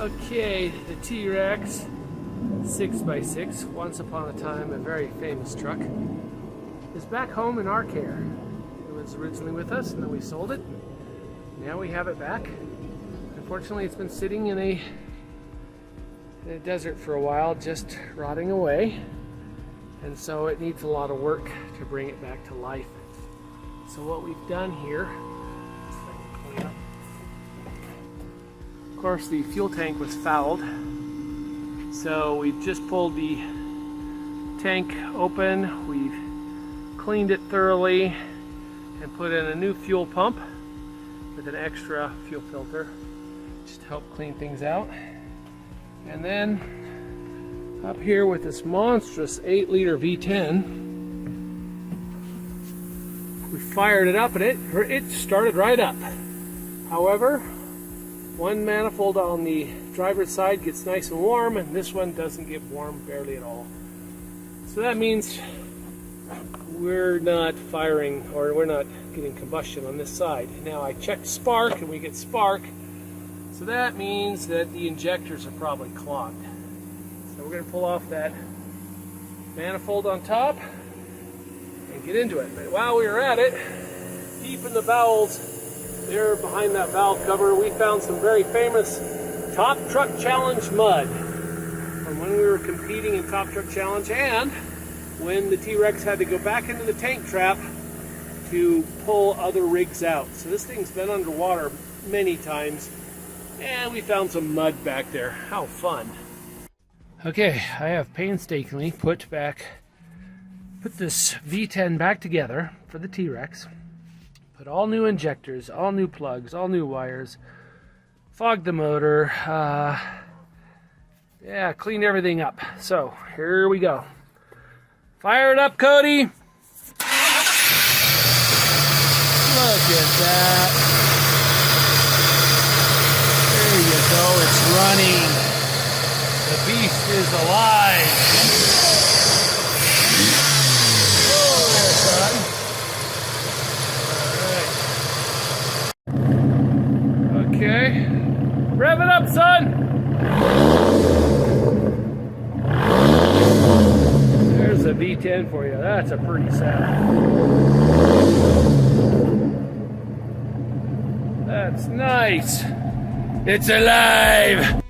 Okay, the T-Rex 6x6, once upon a time a very famous truck, is back home in our care. It was originally with us and then we sold it. Now we have it back. Unfortunately, it's been sitting in a desert for a while, just rotting away. And so it needs a lot of work to bring it back to life. So what we've done here, of course the fuel tank was fouled. So we've just pulled the tank open, we've cleaned it thoroughly and put in a new fuel pump with an extra fuel filter just to help clean things out. And then up here with this monstrous 8-liter V10, we fired it up and it started right up. However, one manifold on the driver's side gets nice and warm and this one doesn't get warm barely at all. So that means we're not firing, or we're not getting combustion on this side. Now I checked spark and we get spark. So that means that the injectors are probably clogged. So we're going to pull off that manifold on top and get into it. But while we were at it, deep in the bowels, there behind that valve cover, we found some very famous Top Truck Challenge mud from when we were competing in Top Truck Challenge and when the T-Rex had to go back into the tank trap to pull other rigs out. So this thing's been underwater many times and we found some mud back there. How fun. Okay, I have painstakingly put this V10 back together for the T-Rex. Put all new injectors, all new plugs, all new wires, fogged the motor, yeah, cleaned everything up. So here we go. Fire it up, Cody. Look at that. There you go, it's running. The beast is alive. Oh, there, son. Okay, rev it up, son. There's a V10 for you. That's a pretty sound. That's nice. It's alive.